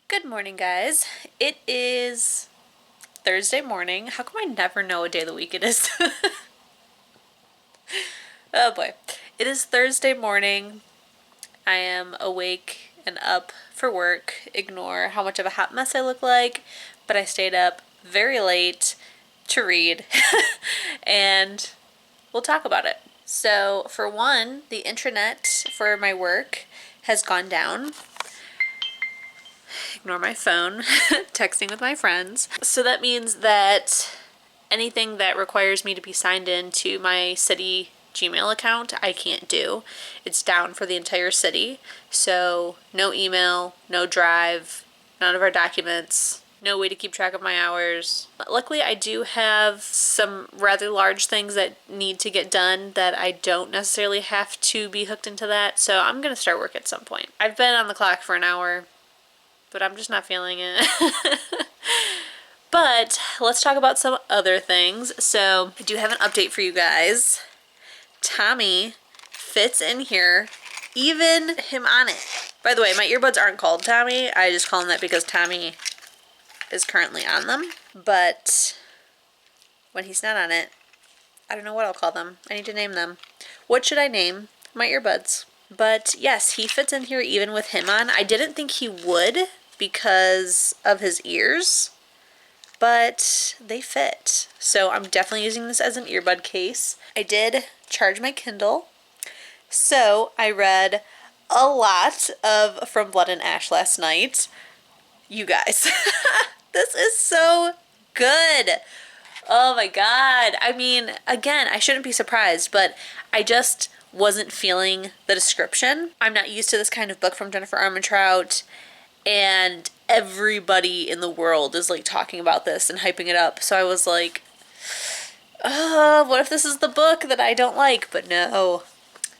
Good morning, guys. It is Thursday morning. How come I never know what day of the week it is? Oh boy. It is Thursday morning. I am awake and up for work. Ignore how much of a hot mess I look like, but I stayed up very late to read and we'll talk about it. So, for one, the intranet for my work has gone down. Ignore my phone, texting with my friends. So that means that anything that requires me to be signed in to my city Gmail account, I can't do. It's down for the entire city. So no email, no drive, none of our documents, no way to keep track of my hours. But luckily, I do have some rather large things that need to get done that I don't necessarily have to be hooked into that. So I'm going to start work at some point. I've been on the clock for an hour, but I'm just not feeling it. But let's talk about some other things. So I do have an update for you guys. Tommy fits in here, even him on it. By the way, my earbuds aren't called Tommy. I just call him that because Tommy is currently on them. But when he's not on it, I don't know what I'll call them. I need to name them. What should I name my earbuds? But yes, he fits in here even with him on. I didn't think he would because of his ears, but they fit. So I'm definitely using this as an earbud case. I did charge my Kindle. So I read a lot of From Blood and Ash last night. You guys, this is so good. Oh my God. I mean, again, I shouldn't be surprised, but I just wasn't feeling the description. I'm not used to this kind of book from Jennifer Armentrout, and everybody in the world is like talking about this and hyping it up. So I was like, what if this is the book that I don't like? But no,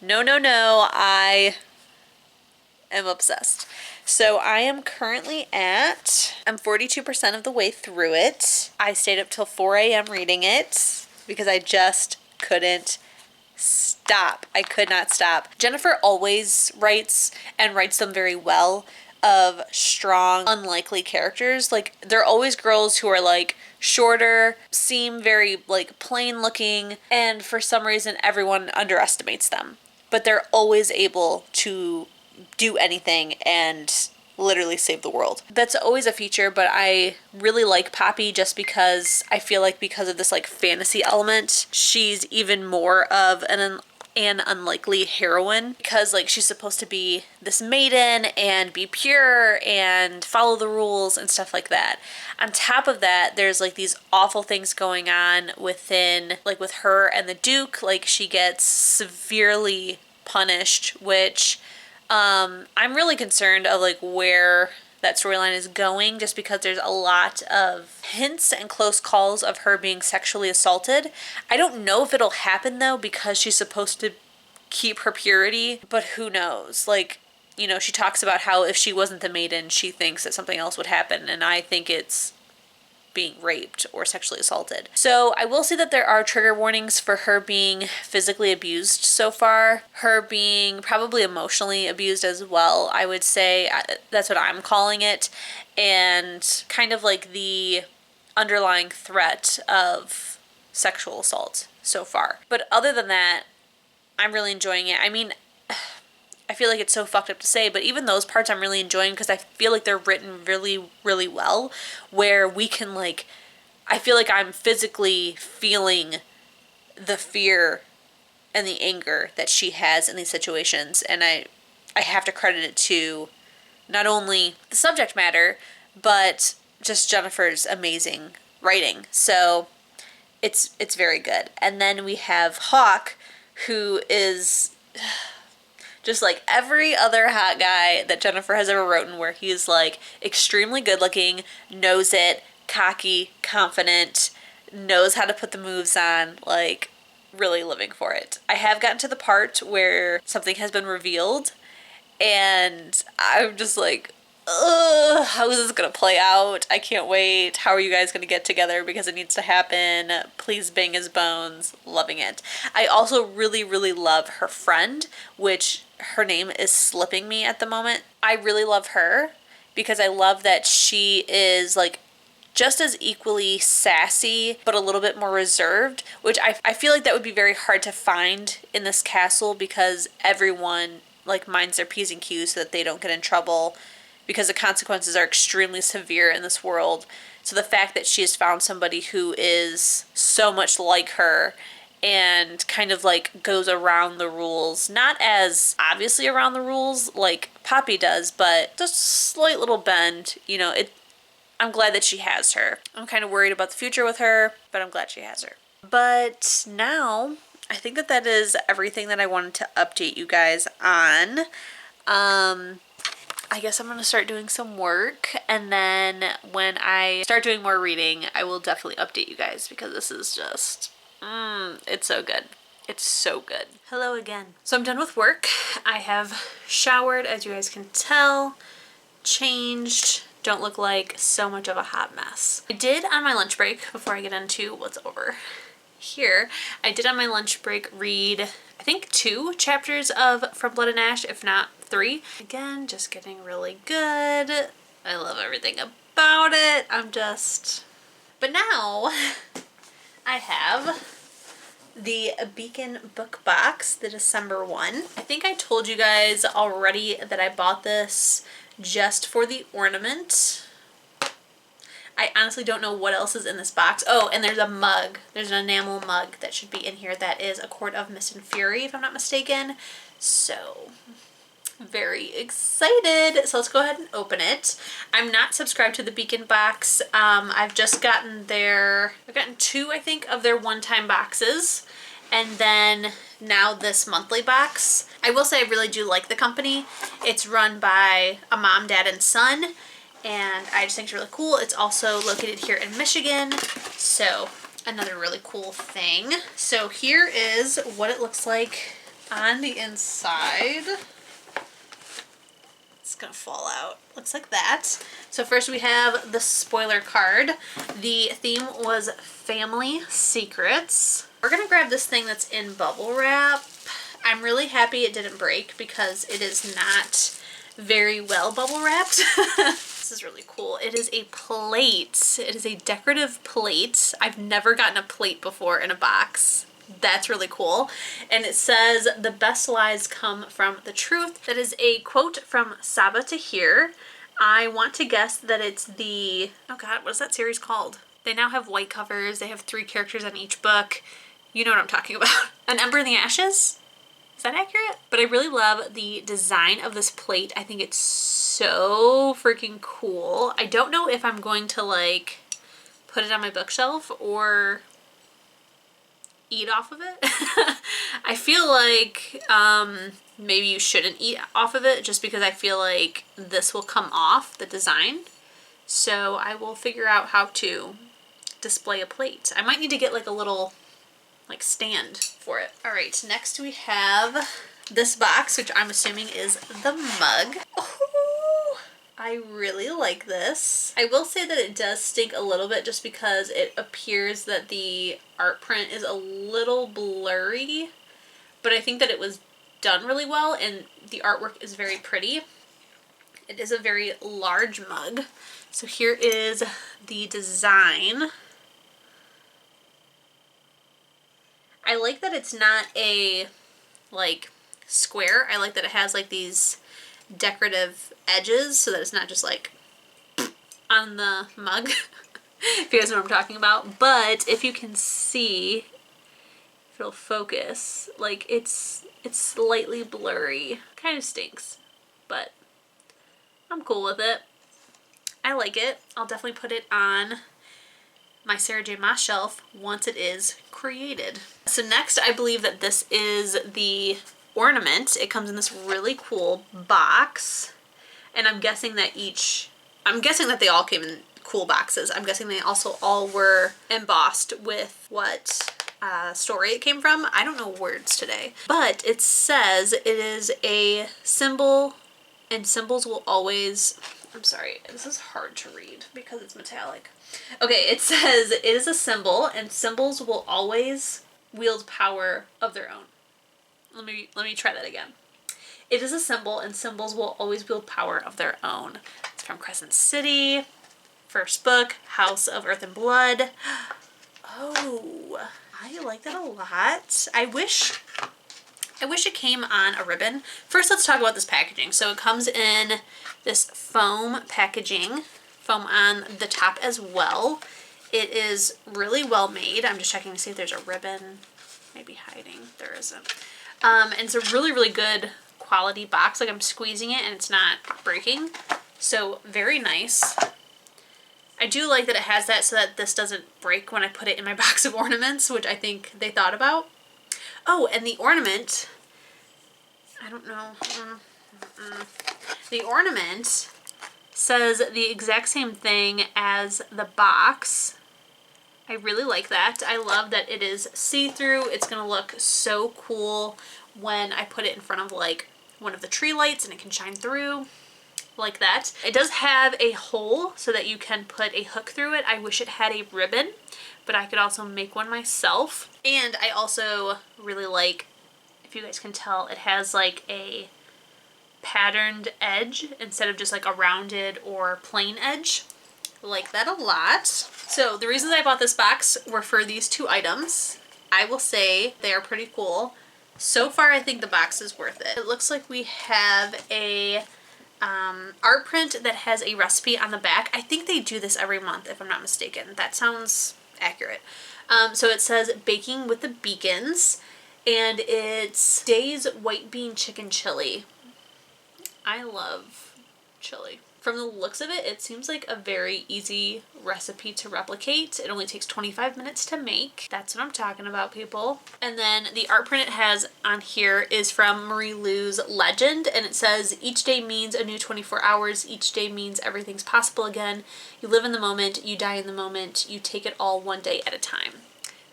I am obsessed. So I am currently I'm 42% of the way through it. I stayed up till 4 a.m. reading it because I just couldn't stop. I could not stop. Jennifer always writes them very well, of strong, unlikely characters. Like, they're always girls who are like shorter, seem very like plain looking, and for some reason everyone underestimates them. But they're always able to do anything and literally save the world. That's always a feature, but I really like Poppy just because I feel like because of this like fantasy element, she's even more of an unlikely heroine, because like she's supposed to be this maiden and be pure and follow the rules and stuff like that. On top of that, there's like these awful things going on within, like with her and the Duke. Like, she gets severely punished, which I'm really concerned of like where that storyline is going, just because there's a lot of hints and close calls of her being sexually assaulted. I don't know if it'll happen though, because she's supposed to keep her purity, but who knows? Like, you know, she talks about how if she wasn't the maiden, she thinks that something else would happen, and I think it's being raped or sexually assaulted. So I will say that there are trigger warnings for her being physically abused so far. Her being probably emotionally abused as well, I would say. That's what I'm calling it. And kind of like the underlying threat of sexual assault so far. But other than that, I'm really enjoying it. I mean, I feel like it's so fucked up to say, but even those parts I'm really enjoying because I feel like they're written really, really well, where we can like, I feel like I'm physically feeling the fear and the anger that she has in these situations, and I have to credit it to not only the subject matter, but just Jennifer's amazing writing. So it's very good. And then we have Hawk, who is just like every other hot guy that Jennifer has ever written, where he's like extremely good looking, knows it, cocky, confident, knows how to put the moves on, like really living for it. I have gotten to the part where something has been revealed, and I'm just like, ugh, how is this gonna play out? I can't wait. How are you guys gonna get together? Because it needs to happen. Please bang his bones. Loving it. I also really, really love her friend, which her name is slipping me at the moment. I really love her because I love that she is like just as equally sassy, but a little bit more reserved, which I feel like that would be very hard to find in this castle because everyone like minds their P's and Q's so that they don't get in trouble because the consequences are extremely severe in this world. So the fact that she has found somebody who is so much like her and kind of like goes around the rules, not as obviously around the rules like Poppy does, but just a slight little bend, you know, I'm glad that she has her. I'm kind of worried about the future with her, but I'm glad she has her. But now, I think that is everything that I wanted to update you guys on. I guess I'm going to start doing some work, and then when I start doing more reading, I will definitely update you guys because this is just, it's so good. It's so good. Hello again. So I'm done with work. I have showered, as you guys can tell, changed. Don't look like so much of a hot mess. I did on my lunch break, before I get into what's over here, I did on my lunch break read, I think 2 chapters of From Blood and Ash, if not 3. Again, just getting really good. I love everything about it. But now I have the Beacon book box, the December one. I think I told you guys already that I bought this just for the ornament. I honestly don't know what else is in this box. Oh, and there's a mug. There's an enamel mug that should be in here that is A Court of Mist and Fury, if I'm not mistaken. So, very excited. So let's go ahead and open it. I'm not subscribed to the Beacon box. I've just gotten I've gotten 2, I think, of their one-time boxes. And then now this monthly box. I will say I really do like the company. It's run by a mom, dad, and son, and I just think it's really cool. It's also located here in Michigan, so another really cool thing. So here is what it looks like on the inside. It's gonna fall out. Looks like that. So first we have the spoiler card. The theme was family secrets. We're gonna grab this thing that's in bubble wrap. I'm really happy it didn't break because it is not very well bubble wrapped. This is really cool. It is a plate. It is a decorative plate. I've never gotten a plate before in a box. That's really cool. And it says, "The best lies come from the truth." That is a quote from Saba Tahir. I want to guess that it's the, oh god, what is that series called? They now have white covers. They have 3 characters on each book. You know what I'm talking about. An Ember in the Ashes? Is that accurate? But I really love the design of this plate. I think it's so freaking cool. I don't know if I'm going to like put it on my bookshelf or eat off of it. I feel like maybe you shouldn't eat off of it just because I feel like this will come off the design. So I will figure out how to display a plate. I might need to get like a little like stand for it. All right, next we have this box, which I'm assuming is the mug. Oh, I really like this. I will say that it does stink a little bit just because it appears that the art print is a little blurry, but I think that it was done really well and the artwork is very pretty. It is a very large mug. So here is the design. I like that it's not a like square. I like that it has like these decorative edges so that it's not just like on the mug. If you guys know what I'm talking about. But if you can see, if it'll focus, like it's slightly blurry. Kind of stinks, but I'm cool with it. I like it. I'll definitely put it on my Sarah J. Maas shelf once it is created. So next, I believe that this is the ornament. It comes in this really cool box, and I'm guessing that they all came in cool boxes. I'm guessing they also all were embossed with what story it came from. I don't know words today, but it says it is a symbol, and symbols will always I'm sorry, this is hard to read because it's metallic. Okay, it says, it is a symbol, and symbols will always wield power of their own. Let me try that again. It is a symbol, and symbols will always wield power of their own. It's from Crescent City. First book, House of Earth and Blood. Oh, I like that a lot. I wish it came on a ribbon. First, let's talk about this packaging. So it comes in this foam packaging, foam on the top as well. It is really well made. I'm just checking to see if there's a ribbon maybe hiding. There isn't. And it's a really, really good quality box. Like, I'm squeezing it and it's not breaking. So very nice. I do like that it has that so that this doesn't break when I put it in my box of ornaments, which I think they thought about. Oh, and the ornament, I don't know. The ornament says the exact same thing as the box. I really like that. I love that it is see-through. It's going to look so cool when I put it in front of like one of the tree lights and it can shine through like that. It does have a hole so that you can put a hook through it. I wish it had a ribbon, but I could also make one myself. And I also really like, if you guys can tell, it has like a patterned edge instead of just like a rounded or plain edge. I like that a lot. So the reasons I bought this box were for these two items. I will say they are pretty cool. So far, I think the box is worth it. It looks like we have a art print that has a recipe on the back. I think they do this every month, if I'm not mistaken. That sounds accurate. So it says baking with the beacons, and it's Day's white bean chicken chili. I love chili. From the looks of it, it seems like a very easy recipe to replicate. It only takes 25 minutes to make. That's what I'm talking about, people. And then the art print it has on here is from Marie Lou's Legend, and it says, each day means a new 24 hours. Each day means everything's possible again. You live in the moment, you die in the moment, you take it all one day at a time.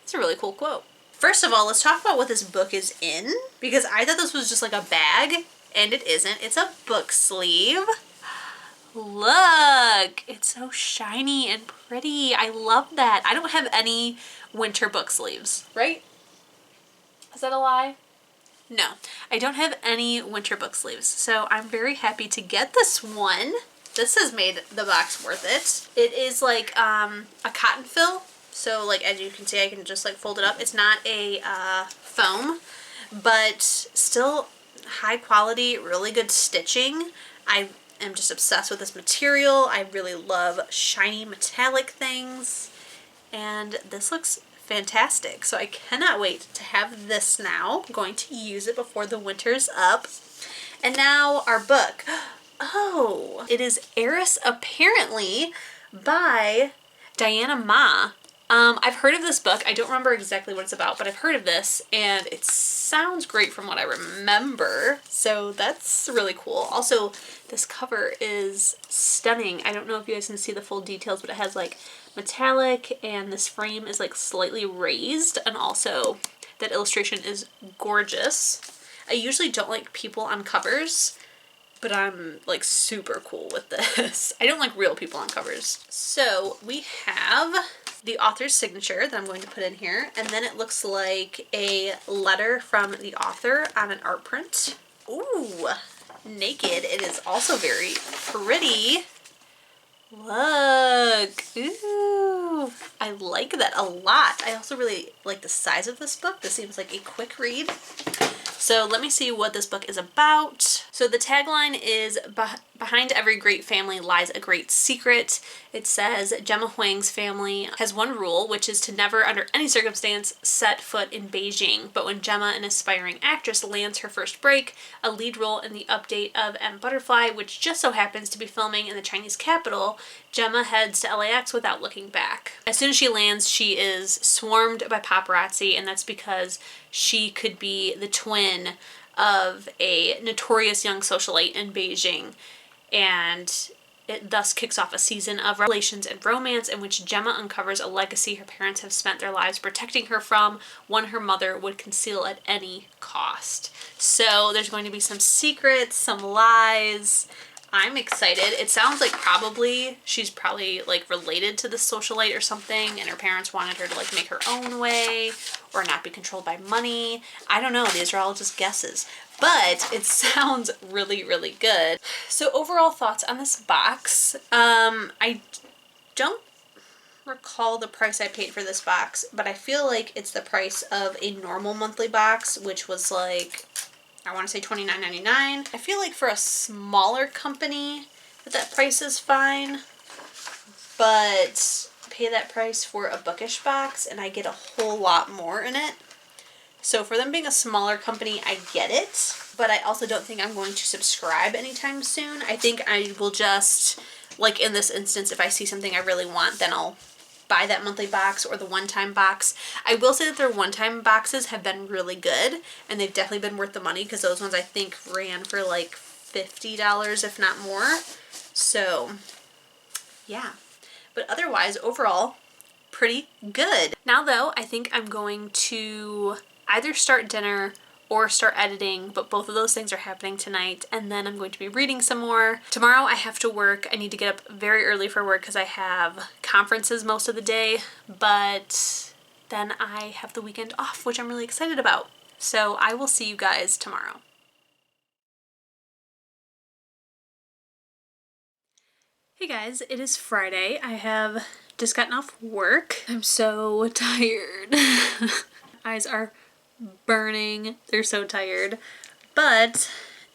It's a really cool quote. First of all, let's talk about what this book is in, because I thought this was just like a bag, and it isn't. It's a book sleeve. Look, it's so shiny and pretty. I love that. I don't have any winter book sleeves, right? Is that a lie? No, I don't have any winter book sleeves, so I'm very happy to get this one. This has made the box worth it. It is like a cotton fill, so like as you can see, I can just like fold it up. It's not a foam, but still high quality, really good stitching. I'm just obsessed with this material. I really love shiny metallic things, and this looks fantastic. So I cannot wait to have this now. I'm going to use it before the winter's up. And now our book. Oh, it is Heiress Apparently by Diana Ma. I've heard of this book. I don't remember exactly what it's about, but I've heard of this, and it sounds great from what I remember. So that's really cool. Also, this cover is stunning. I don't know if you guys can see the full details, but it has like metallic, and this frame is like slightly raised, and also that illustration is gorgeous. I usually don't like people on covers, but I'm like super cool with this. I don't like real people on covers. So we have the author's signature that I'm going to put in here, and then it looks like a letter from the author on an art print. Ooh, naked. It is also very pretty. Look. Ooh, I like that a lot. I also really like the size of this book. This seems like a quick read. So let me see what this book is about. So the tagline is, behind every great family lies a great secret. It says Gemma Huang's family has one rule, which is to never under any circumstance set foot in Beijing. But when Gemma, an aspiring actress, lands her first break, a lead role in the update of M Butterfly, which just so happens to be filming in the Chinese capital, Gemma heads to LAX without looking back. As soon as she lands, she is swarmed by paparazzi, and that's because she could be the twin of a notorious young socialite in Beijing. And it thus kicks off a season of revelations and romance in which Gemma uncovers a legacy her parents have spent their lives protecting her from, one her mother would conceal at any cost. So there's going to be some secrets, some lies. I'm excited. It sounds like she's probably like related to this socialite or something, and her parents wanted her to like make her own way or not be controlled by money. I don't know. These are all just guesses. But it sounds really, really good. So overall thoughts on this box. I don't recall the price I paid for this box, but I feel like it's the price of a normal monthly box, which was like, I want to say $29.99. I feel like for a smaller company that price is fine, but pay that price for a bookish box and I get a whole lot more in it. So for them being a smaller company, I get it, but I also don't think I'm going to subscribe anytime soon. I think I will just, like in this instance, if I see something I really want, then I'll buy that monthly box or the one-time box. I will say that their one-time boxes have been really good, and they've definitely been worth the money, because those ones I think ran for like $50, if not more. So yeah, but otherwise, overall, pretty good. Now though, I think I'm going to either start dinner or start editing, but both of those things are happening tonight, and then I'm going to be reading some more. Tomorrow I have to work. I need to get up very early for work because I have conferences most of the day, but then I have the weekend off, which I'm really excited about. So I will see you guys tomorrow. Hey guys, it is Friday. I have just gotten off work. I'm so tired. Eyes are burning. They're so tired. But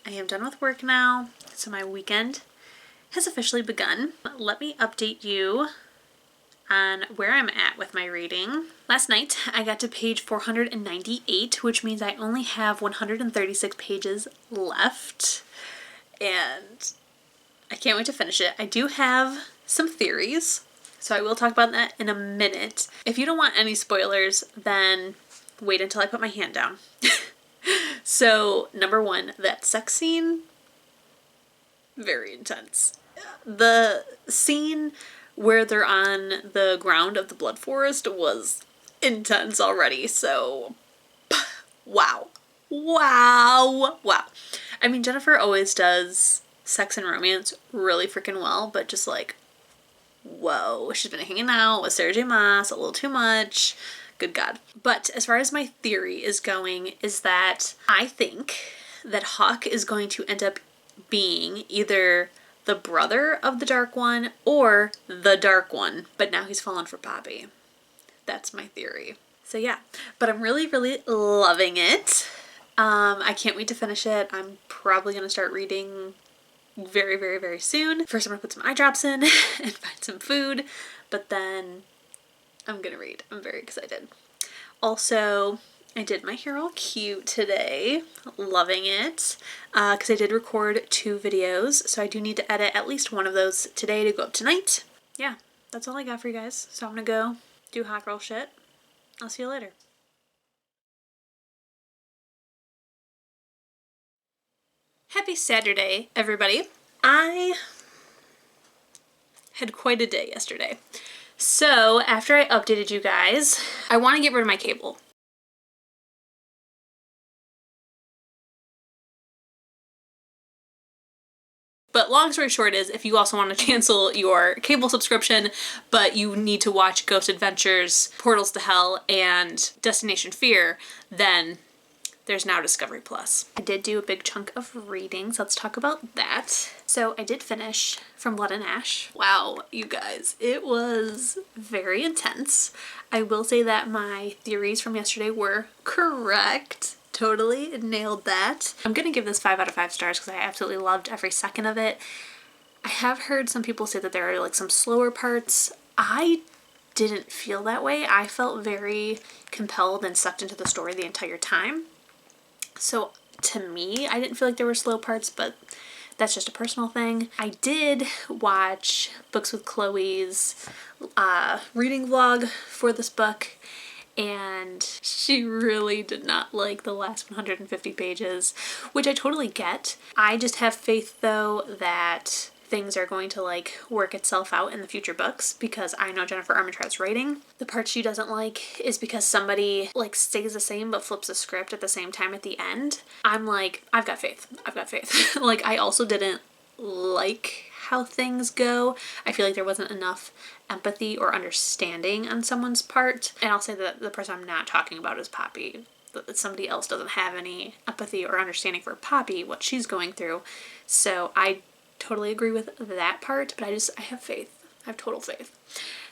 I am done with work now, so my weekend has officially begun. Let me update you on where I'm at with my reading. Last night I got to page 498, which means I only have 136 pages left, and I can't wait to finish it. I do have some theories, so I will talk about that in a minute. If you don't want any spoilers, then wait until I put my hand down. So, number one, that sex scene, very intense. The scene where they're on the ground of the blood forest was intense already, so wow. Wow. Wow. I mean, Jennifer always does sex and romance really freaking well, but just like, whoa, she's been hanging out with Sarah J. Maas a little too much. Good God. But as far as my theory is going, is that I think that Hawk is going to end up being either the brother of the Dark One or the Dark One, but now he's fallen for Poppy. That's my theory. So yeah, but I'm really, really loving it. I can't wait to finish it. I'm probably going to start reading very, very, very soon. First I'm going to put some eye drops in and find some food, but then I'm gonna read. I'm very excited. Also, I did my hair all cute today. Loving it. Because I did record 2 videos, so I do need to edit at least one of those today to go up tonight. Yeah, that's all I got for you guys. So I'm gonna go do hot girl shit. I'll see you later. Happy Saturday, everybody. I had quite a day yesterday. So, after I updated you guys, I want to get rid of my cable. But long story short is, if you also want to cancel your cable subscription, but you need to watch Ghost Adventures, Portals to Hell, and Destination Fear, then there's now Discovery Plus. I did do a big chunk of reading, so let's talk about that. So I did finish From Blood and Ash. Wow, you guys, it was very intense. I will say that my theories from yesterday were correct. Totally nailed that. I'm gonna give this 5 out of 5 stars because I absolutely loved every second of it. I have heard some people say that there are like some slower parts. I didn't feel that way. I felt very compelled and sucked into the story the entire time. So to me, I didn't feel like there were slow parts, but that's just a personal thing. I did watch Books with Chloe's reading vlog for this book, and she really did not like the last 150 pages, which I totally get. I just have faith though that things are going to like work itself out in the future books, because I know Jennifer Armentrout's writing. The part she doesn't like is because somebody like stays the same but flips the script at the same time at the end. I'm like, I've got faith. I've got faith. Like, I also didn't like how things go. I feel like there wasn't enough empathy or understanding on someone's part. And I'll say that the person I'm not talking about is Poppy. That somebody else doesn't have any empathy or understanding for Poppy, what she's going through. So I totally agree with that part, but I have faith. I have total faith.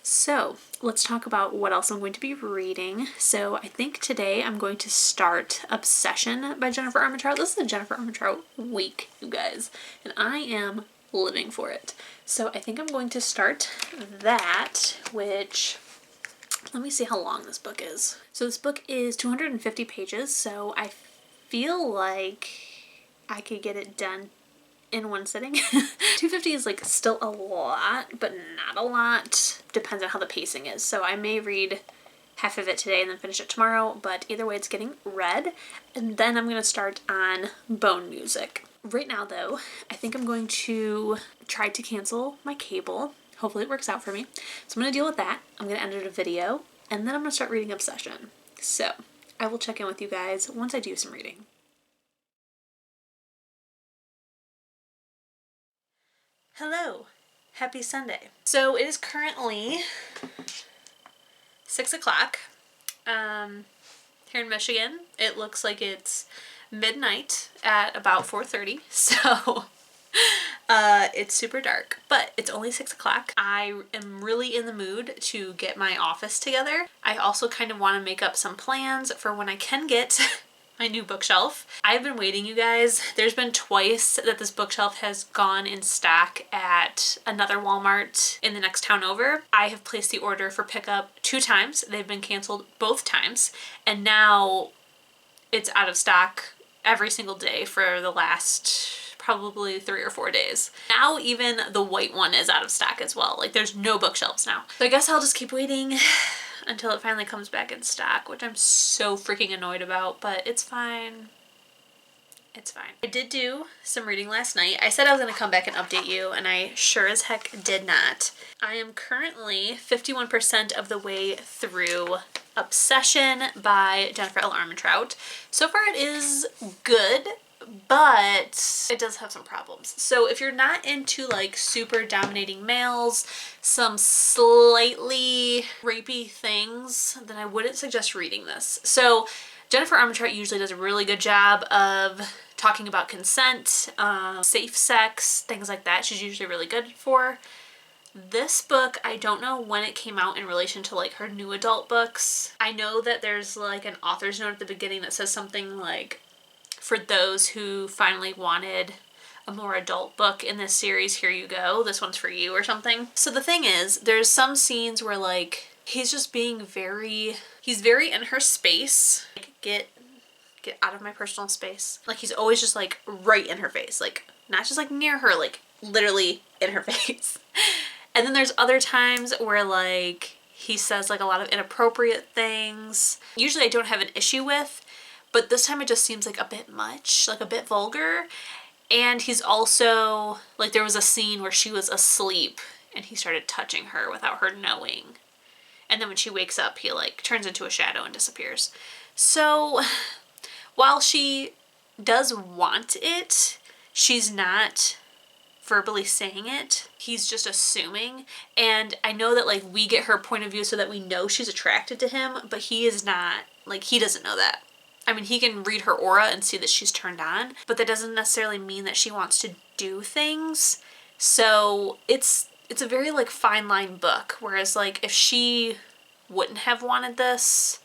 So let's talk about what else I'm going to be reading. So I think today I'm going to start Obsession by Jennifer Armentrout. This is a Jennifer Armentrout week, you guys, and I am living for it. So I think I'm going to start that, which, let me see how long this book is. So this book is 250 pages, so I feel like I could get it done in one sitting. 250 is like still a lot, but not a lot. Depends on how the pacing is. So I may read half of it today and then finish it tomorrow, but either way it's getting read. And then I'm going to start on Bone Music. Right now though, I think I'm going to try to cancel my cable. Hopefully it works out for me. So I'm going to deal with that. I'm going to edit a video and then I'm going to start reading Obsession. So I will check in with you guys once I do some reading. Hello, happy Sunday. So it is currently 6 o'clock here in Michigan. It looks like it's midnight at about 4:30, so it's super dark, but it's only 6 o'clock. I am really in the mood to get my office together. I also kind of want to make up some plans for when I can get my new bookshelf. I've been waiting, you guys. There's been twice that this bookshelf has gone in stock at another Walmart in the next town over. I have placed the order for pickup 2 times. They've been canceled both times, and now it's out of stock every single day for the last probably 3 or 4 days. Now even the white one is out of stock as well. Like, there's no bookshelves now. So I guess I'll just keep waiting until it finally comes back in stock, which I'm so freaking annoyed about, but it's fine. It's fine. I did do some reading last night. I said I was going to come back and update you, and I sure as heck did not. I am currently 51% of the way through Obsession by Jennifer L. Armentrout. So far it is good, but it does have some problems. So if you're not into like super dominating males, some slightly rapey things, then I wouldn't suggest reading this. So Jennifer Armentrout usually does a really good job of talking about consent, safe sex, things like that. She's usually really good for. This book, I don't know when it came out in relation to like her new adult books. I know that there's like an author's note at the beginning that says something like, for those who finally wanted a more adult book in this series, here you go. This one's for you or something. So the thing is, there's some scenes where like he's just being he's very in her space. Like, get out of my personal space. Like, he's always just like right in her face. Like, not just like near her, like literally in her face. And then there's other times where like he says like a lot of inappropriate things. Usually I don't have an issue with, but this time it just seems like a bit much, like a bit vulgar. And he's also, like, there was a scene where she was asleep and he started touching her without her knowing. And then when she wakes up, he like turns into a shadow and disappears. So while she does want it, she's not verbally saying it. He's just assuming. And I know that like we get her point of view so that we know she's attracted to him, but he is not, like, he doesn't know that. I mean, he can read her aura and see that she's turned on, but that doesn't necessarily mean that she wants to do things. So it's a very like fine line book, whereas like if she wouldn't have wanted this,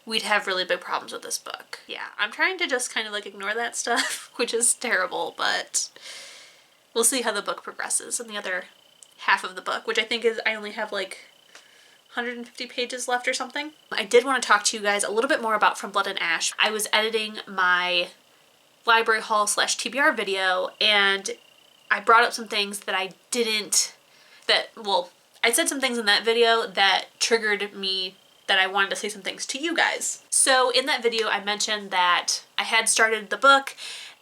we'd have really big problems with this book. Yeah, I'm trying to just kind of like ignore that stuff, which is terrible, but we'll see how the book progresses in the other half of the book, which I think is, I only have like 150 pages left or something. I did want to talk to you guys a little bit more about From Blood and Ash. I was editing my library haul / TBR video, and I brought up some things that I said some things in that video that triggered me, that I wanted to say some things to you guys. So in that video I mentioned that I had started the book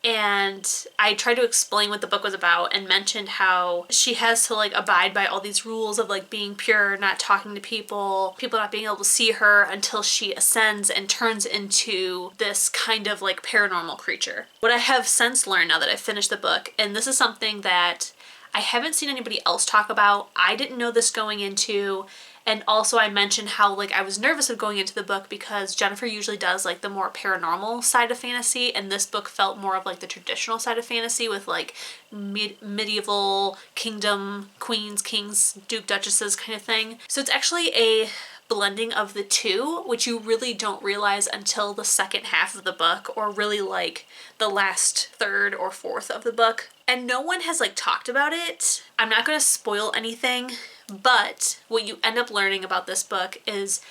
and I tried to explain what the book was about and mentioned how she has to like abide by all these rules of like being pure, not talking to people not being able to see her until she ascends and turns into this kind of like paranormal creature. What I have since learned now that I've finished the book, and this is something that I haven't seen anybody else talk about, I didn't know this going into. And also I mentioned how like I was nervous of going into the book because Jennifer usually does like the more paranormal side of fantasy, and this book felt more of like the traditional side of fantasy with like medieval kingdom, queens, kings, duke, duchesses kind of thing. So it's actually a blending of the two, which you really don't realize until the second half of the book, or really like the last third or fourth of the book. And no one has like talked about it. I'm not going to spoil anything, but what you end up learning about this book is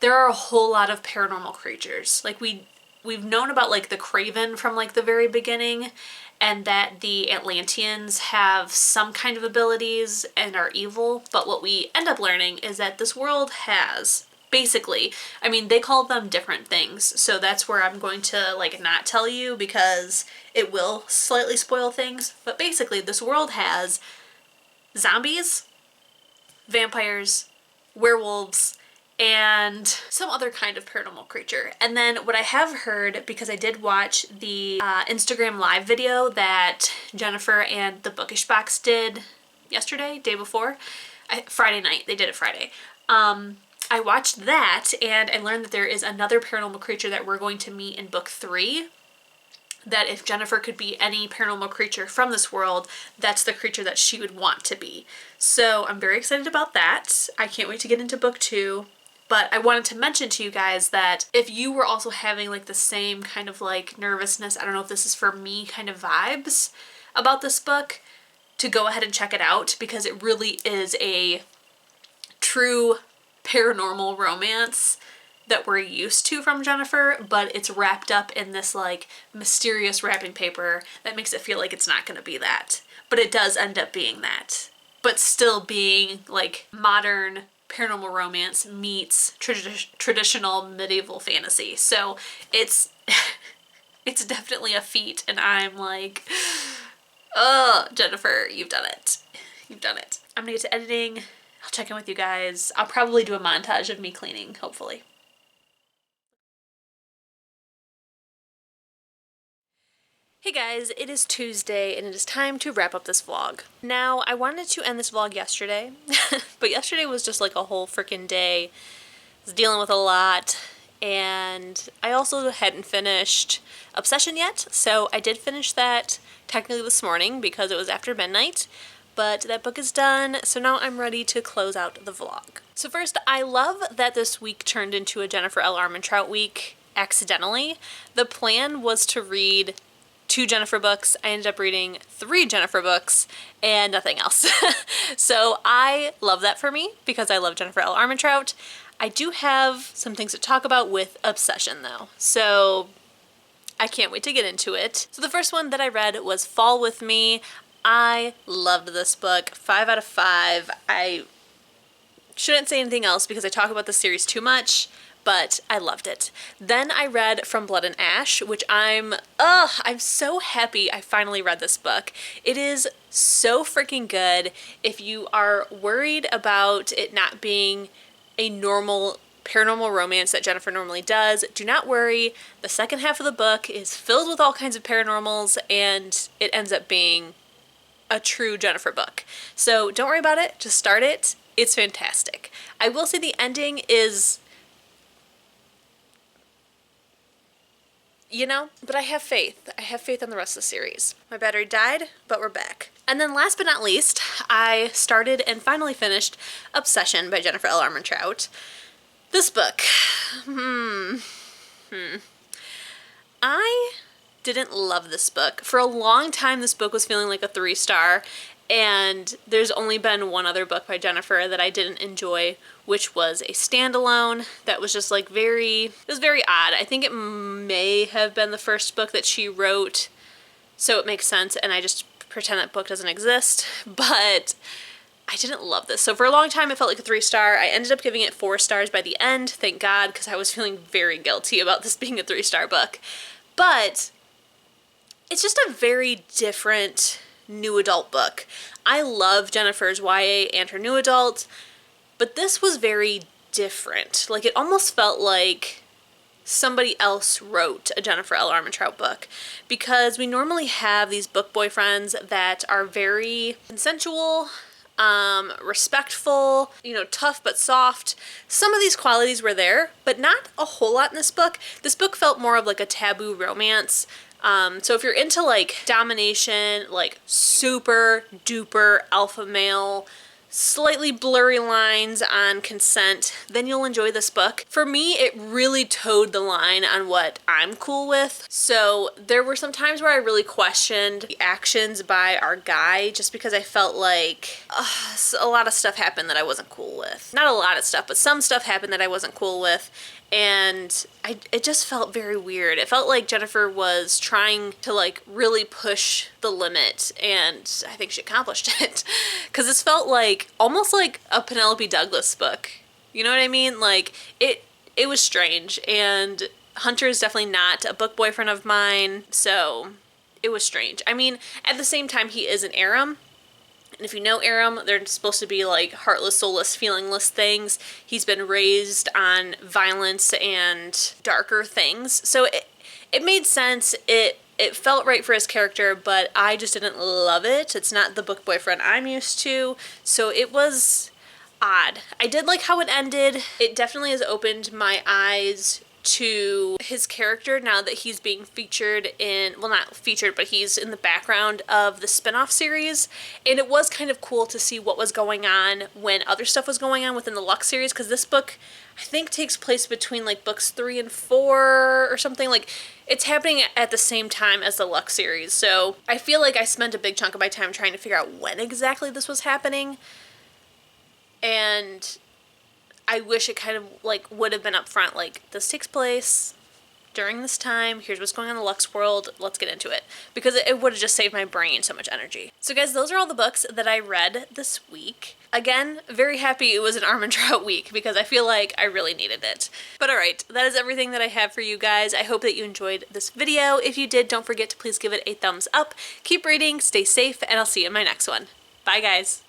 there are a whole lot of paranormal creatures. Like we've known about like the Craven from like the very beginning, and that the Atlanteans have some kind of abilities and are evil, but what we end up learning is that this world has basically, I mean, they call them different things, so that's where I'm going to like not tell you because it will slightly spoil things, but basically this world has zombies, vampires, werewolves, and some other kind of paranormal creature. And then what I have heard, because I did watch the Instagram live video that Jennifer and the Bookish Box did yesterday, day before, Friday night, they did it Friday. I watched that and I learned that there is another paranormal creature that we're going to meet in book 3. That if Jennifer could be any paranormal creature from this world, that's the creature that she would want to be. So I'm very excited about that. I can't wait to get into book 2. But I wanted to mention to you guys that if you were also having like the same kind of like nervousness, I don't know if this is for me kind of vibes about this book, to go ahead and check it out, because it really is a true paranormal romance that we're used to from Jennifer, but it's wrapped up in this like mysterious wrapping paper that makes it feel like it's not going to be that. But it does end up being that. But still being like modern paranormal romance meets traditional medieval fantasy. So it's it's definitely a feat, and I'm like, oh, Jennifer, you've done it. You've done it. I'm gonna get to editing. I'll check in with you guys. I'll probably do a montage of me cleaning, hopefully. Hey guys, it is Tuesday and it is time to wrap up this vlog. Now, I wanted to end this vlog yesterday, but yesterday was just like a whole freaking day. I was dealing with a lot, and I also hadn't finished Obsession yet, so I did finish that technically this morning because it was after midnight, but that book is done, so now I'm ready to close out the vlog. So first, I love that this week turned into a Jennifer L. Armentrout week accidentally. The plan was to read 2 Jennifer books. I ended up reading 3 Jennifer books and nothing else. So I love that for me because I love Jennifer L. Armentrout. I do have some things to talk about with Obsession though, so I can't wait to get into it. So the first one that I read was Fall With Me. I loved this book. 5 out of 5. I shouldn't say anything else because I talk about the series too much, but I loved it. Then I read From Blood and Ash, which I'm so happy I finally read this book. It is so freaking good. If you are worried about it not being a normal paranormal romance that Jennifer normally does, do not worry. The second half of the book is filled with all kinds of paranormals, and it ends up being a true Jennifer book. So don't worry about it, just start it. It's fantastic. I will say the ending is, you know, but I have faith. I have faith in the rest of the series. My battery died, but we're back. And then last but not least, I started and finally finished Obsession by Jennifer L. Armentrout. This book, I didn't love this book. For a long time, this book was feeling like a 3-star, and there's only been one other book by Jennifer that I didn't enjoy, which was a standalone that was just like it was very odd. I think it may have been the first book that she wrote, so it makes sense, and I just pretend that book doesn't exist, but I didn't love this. So for a long time, it felt like a 3-star. I ended up giving it 4 stars by the end, thank God, because I was feeling very guilty about this being a 3-star book. But it's just a very different new adult book. I love Jennifer's YA and her new adult, but this was very different. Like, it almost felt like somebody else wrote a Jennifer L. Armentrout book, because we normally have these book boyfriends that are very consensual, respectful, you know, tough but soft. Some of these qualities were there, but not a whole lot in this book. This book felt more of like a taboo romance. So if you're into like domination, like super duper alpha male, slightly blurry lines on consent, then you'll enjoy this book. For me, it really towed the line on what I'm cool with. So there were some times where I really questioned the actions by our guy, just because I felt like a lot of stuff happened that I wasn't cool with. Not a lot of stuff, but some stuff happened that I wasn't cool with. And it just felt very weird. It felt like Jennifer was trying to like really push the limit, and I think she accomplished it. Because this felt like almost like a Penelope Douglas book. You know what I mean? Like, it was strange, and Hunter is definitely not a book boyfriend of mine, so it was strange. I mean, at the same time, he is an Aram. And if you know Aram, they're supposed to be like heartless, soulless, feelingless things. He's been raised on violence and darker things. So it made sense. It felt right for his character, but I just didn't love it. It's not the book boyfriend I'm used to. So it was odd. I did like how it ended. It definitely has opened my eyes to his character now that he's being featured in, well, not featured, but he's in the background of the spin-off series. And it was kind of cool to see what was going on when other stuff was going on within the Lux series, because this book, I think, takes place between like books 3 and 4 or something. Like, it's happening at the same time as the Lux series. So I feel like I spent a big chunk of my time trying to figure out when exactly this was happening. And I wish it kind of like would have been up front, like, this takes place during this time, here's what's going on in the Lux world, let's get into it. Because it would have just saved my brain so much energy. So guys, those are all the books that I read this week. Again, very happy it was an Armentrout week, because I feel like I really needed it. But alright, that is everything that I have for you guys. I hope that you enjoyed this video. If you did, don't forget to please give it a thumbs up. Keep reading, stay safe, and I'll see you in my next one. Bye guys!